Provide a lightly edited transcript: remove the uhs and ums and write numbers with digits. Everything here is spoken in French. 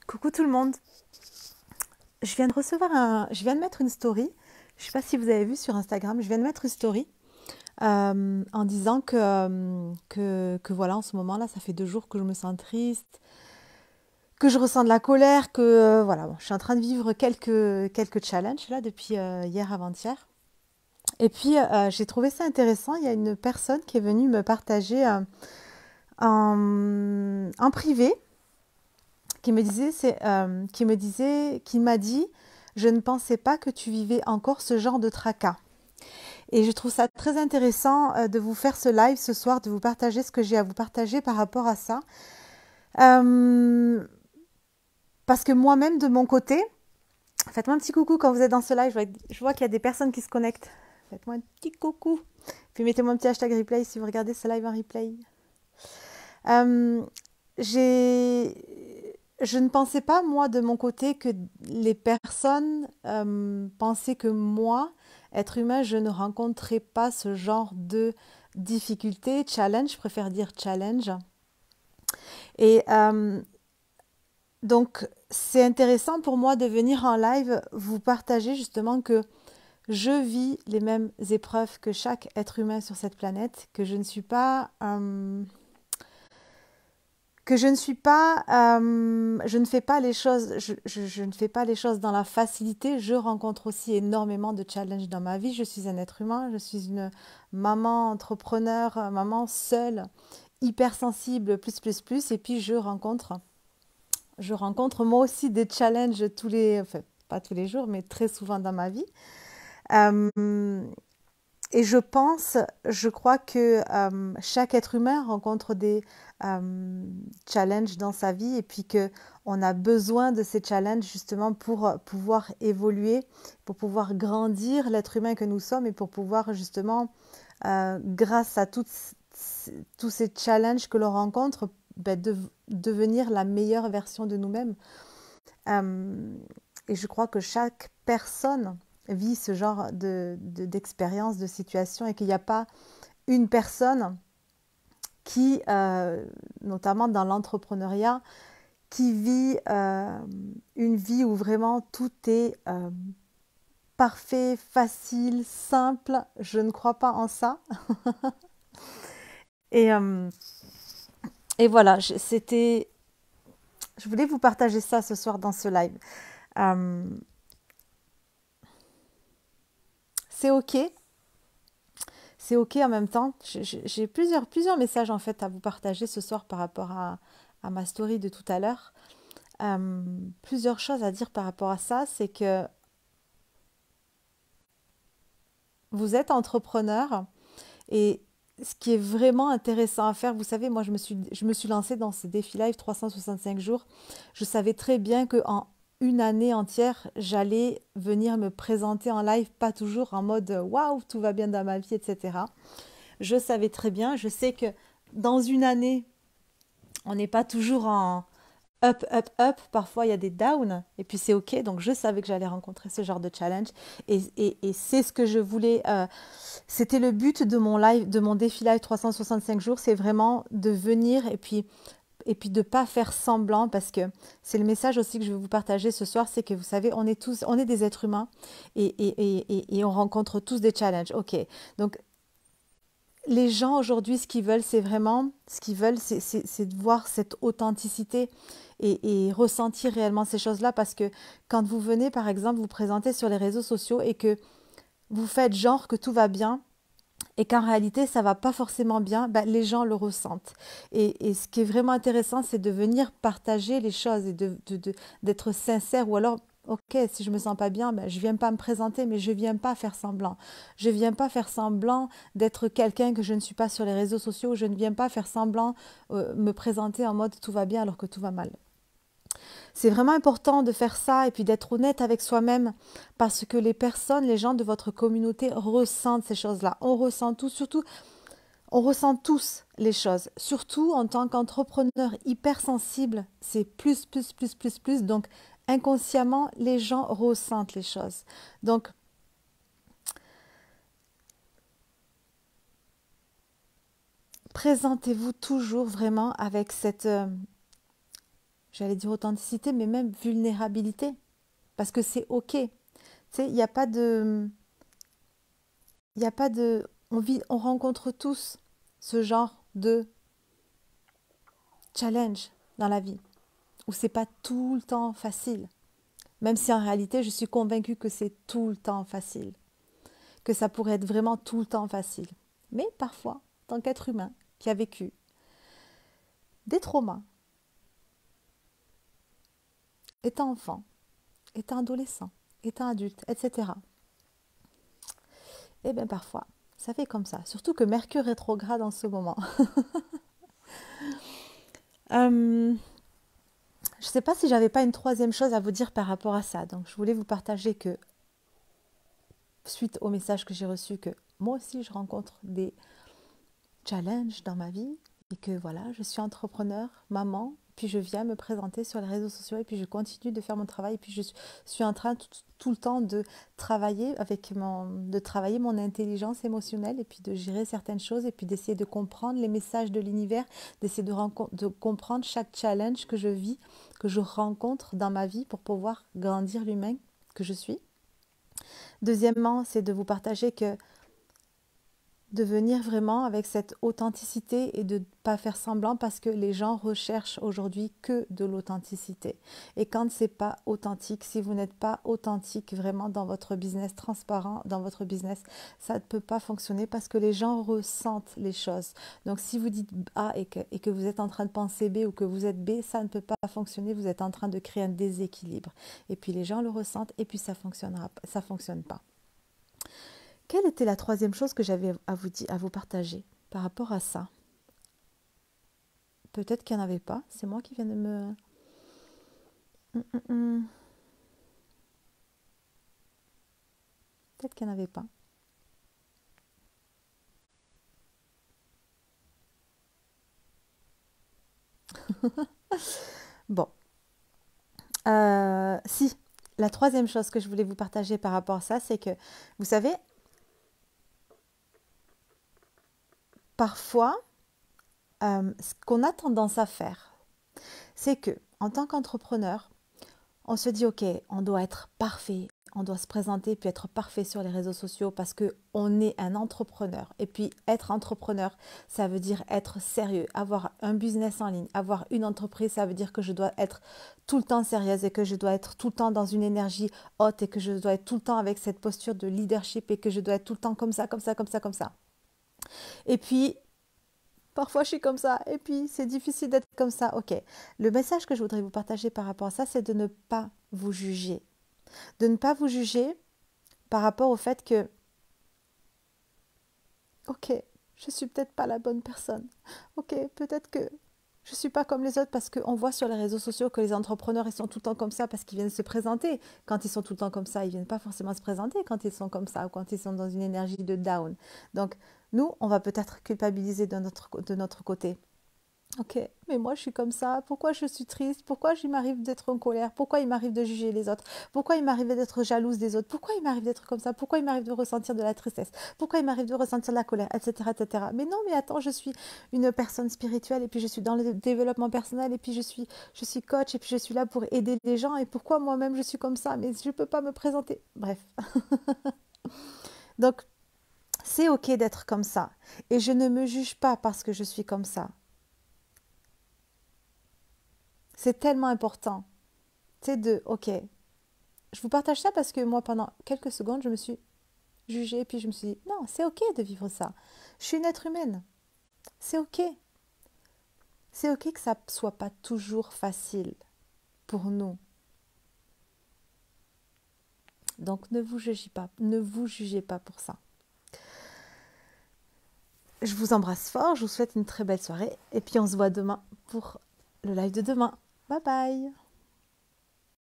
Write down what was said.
Coucou tout le monde. Je viens de mettre une story. Je ne sais pas si vous avez vu sur Instagram. Je viens de mettre une story en disant que voilà, en ce moment-là, ça fait 2 jours que je me sens triste, que je ressens de la colère, que voilà, bon, je suis en train de vivre quelques challenges là depuis hier avant-hier. Et puis j'ai trouvé ça intéressant. Il y a une personne qui est venue me partager en privé qui m'a dit, je ne pensais pas que tu vivais encore ce genre de tracas. Et je trouve ça très intéressant de vous faire ce live ce soir, de vous partager ce que j'ai à vous partager par rapport à ça. Euh, Parce que moi-même, de mon côté, faites-moi un petit coucou quand vous êtes dans ce live. Je vois qu'il y a des personnes qui se connectent. Faites-moi un petit coucou. Puis mettez-moi un petit hashtag replay si vous regardez ce live en replay. Euh, j'ai Je ne pensais pas, moi, de mon côté, que les personnes pensaient que moi, être humain, je ne rencontrais pas ce genre de difficultés, challenge, je préfère dire challenge. Et donc, c'est intéressant pour moi de venir en live vous partager justement que je vis les mêmes épreuves que chaque être humain sur cette planète, que je ne suis pas... je ne fais pas les choses, je ne fais pas les choses dans la facilité. Je rencontre aussi énormément de challenges dans ma vie. Je suis un être humain, je suis une maman entrepreneur, maman seule, hypersensible, plus. Et puis je rencontre moi aussi des challenges enfin pas tous les jours, mais très souvent dans ma vie. Euh, et je crois que chaque être humain rencontre des challenges dans sa vie et puis que on a besoin de ces challenges justement pour pouvoir évoluer, pour pouvoir grandir l'être humain que nous sommes et pour pouvoir justement, grâce à tous ces challenges que l'on rencontre, devenir la meilleure version de nous-mêmes. Euh, et je crois que chaque personne vit ce genre d'expérience, de situation, et qu'il n'y a pas une personne qui, notamment dans l'entrepreneuriat, qui vit une vie où vraiment tout est parfait, facile, simple. Je ne crois pas en ça. Et, euh, et voilà, je voulais vous partager ça ce soir dans ce live. Euh, c'est ok. C'est ok en même temps. J'ai plusieurs messages en fait à vous partager ce soir par rapport à ma story de tout à l'heure. Plusieurs choses à dire par rapport à ça, c'est que vous êtes entrepreneur et ce qui est vraiment intéressant à faire, vous savez, moi je me suis lancée dans ce défi live 365 jours. Je savais très bien qu'en une année entière, j'allais venir me présenter en live, pas toujours en mode waouh, tout va bien dans ma vie, etc. Je savais très bien, je sais que dans une année, on n'est pas toujours en up. Parfois, il y a des downs et puis c'est OK. Donc, je savais que j'allais rencontrer ce genre de challenge et c'est ce que je voulais. C'était le but de mon live, de mon défi live 365 jours, c'est vraiment de venir et puis de ne pas faire semblant parce que c'est le message aussi que je veux vous partager ce soir, c'est que vous savez, on est des êtres humains et on rencontre tous des challenges. OK. Donc, les gens aujourd'hui, ce qu'ils veulent, c'est de voir cette authenticité et ressentir réellement ces choses-là. Parce que quand vous venez, par exemple, vous présenter sur les réseaux sociaux et que vous faites genre que tout va bien et qu'en réalité, ça va pas forcément bien, ben, les gens le ressentent. Et ce qui est vraiment intéressant, c'est de venir partager les choses et d'être sincère ou alors. Ok, si je me sens pas bien, ben, je viens pas me présenter, mais je viens pas faire semblant. Je viens pas faire semblant d'être quelqu'un que je ne suis pas sur les réseaux sociaux. Je ne viens pas faire semblant me présenter en mode tout va bien alors que tout va mal. C'est vraiment important de faire ça et puis d'être honnête avec soi-même parce que les personnes, les gens de votre communauté ressentent ces choses-là. On ressent tout, surtout, on ressent tous les choses. Surtout en tant qu'entrepreneur hypersensible, c'est plus. Donc, inconsciemment, les gens ressentent les choses. Donc, présentez-vous toujours vraiment avec cette... j'allais dire authenticité, mais même vulnérabilité, parce que c'est OK. Tu sais, il n'y a pas de, il y a pas de, on rencontre tous ce genre de challenge dans la vie, où c'est pas tout le temps facile. Même si en réalité, je suis convaincue que c'est tout le temps facile, que ça pourrait être vraiment tout le temps facile. Mais parfois, en tant qu'être humain qui a vécu des traumas, étant enfant, étant adolescent, étant adulte, etc., eh bien parfois, ça fait comme ça. Surtout que Mercure rétrograde en ce moment. Je ne sais pas si j'avais pas une troisième chose à vous dire par rapport à ça. Donc je voulais vous partager que, suite au message que j'ai reçu, que moi aussi je rencontre des challenges dans ma vie et que voilà, je suis entrepreneur, maman, puis je viens me présenter sur les réseaux sociaux et puis je continue de faire mon travail et puis je suis en train tout le temps de travailler de travailler mon intelligence émotionnelle et puis de gérer certaines choses et puis d'essayer de comprendre les messages de l'univers, d'essayer de comprendre chaque challenge que je vis, que je rencontre dans ma vie pour pouvoir grandir l'humain que je suis. Deuxièmement, c'est de vous partager que de venir vraiment avec cette authenticité et de ne pas faire semblant parce que les gens recherchent aujourd'hui que de l'authenticité. Et quand c'est pas authentique, si vous n'êtes pas authentique vraiment dans votre business, transparent dans votre business, ça ne peut pas fonctionner parce que les gens ressentent les choses. Donc si vous dites A et que vous êtes en train de penser B ou que vous êtes B, ça ne peut pas fonctionner, vous êtes en train de créer un déséquilibre. Et puis les gens le ressentent et puis ça fonctionne pas. Quelle était la troisième chose que j'avais à vous partager par rapport à ça? Peut-être qu'il n'y en avait pas. C'est moi qui viens de me... Peut-être qu'il n'y en avait pas. Bon. Si, la troisième chose que je voulais vous partager par rapport à ça, c'est que, vous savez, parfois, ce qu'on a tendance à faire, c'est que, en tant qu'entrepreneur, on se dit, ok, on doit être parfait, on doit se présenter puis être parfait sur les réseaux sociaux parce qu'on est un entrepreneur. Et puis être entrepreneur, ça veut dire être sérieux, avoir un business en ligne, avoir une entreprise, ça veut dire que je dois être tout le temps sérieuse et que je dois être tout le temps dans une énergie haute et que je dois être tout le temps avec cette posture de leadership et que je dois être tout le temps comme ça, comme ça, comme ça, comme ça. Et puis, parfois, je suis comme ça. Et puis, c'est difficile d'être comme ça. Ok. Le message que je voudrais vous partager par rapport à ça, c'est de ne pas vous juger. De ne pas vous juger par rapport au fait que, ok, je suis peut-être pas la bonne personne. Ok, peut-être que je suis pas comme les autres parce qu'on voit sur les réseaux sociaux que les entrepreneurs, ils sont tout le temps comme ça parce qu'ils viennent se présenter. Quand ils sont tout le temps comme ça, ils viennent pas forcément se présenter quand ils sont comme ça ou quand ils sont dans une énergie de down. Donc, nous, on va peut-être culpabiliser de notre côté. Ok, mais moi je suis comme ça. Pourquoi je suis triste? Pourquoi il m'arrive d'être en colère? Pourquoi il m'arrive de juger les autres? Pourquoi il m'arrive d'être jalouse des autres? Pourquoi il m'arrive d'être comme ça? Pourquoi il m'arrive de ressentir de la tristesse? Pourquoi il m'arrive de ressentir de la colère? Etc. etc. Mais non, mais attends, je suis une personne spirituelle et puis je suis dans le développement personnel et puis je suis coach et puis je suis là pour aider les gens et pourquoi moi-même je suis comme ça? Mais je ne peux pas me présenter. Bref. Donc, c'est ok d'être comme ça. Et je ne me juge pas parce que je suis comme ça. C'est tellement important. C'est de, ok, je vous partage ça parce que moi, pendant quelques secondes, je me suis jugée, puis je me suis dit, non, c'est ok de vivre ça. Je suis une être humaine. C'est ok. C'est ok que ça ne soit pas toujours facile pour nous. Donc ne vous jugez pas, ne vous jugez pas pour ça. Je vous embrasse fort, je vous souhaite une très belle soirée et puis on se voit demain pour le live de demain. Bye bye.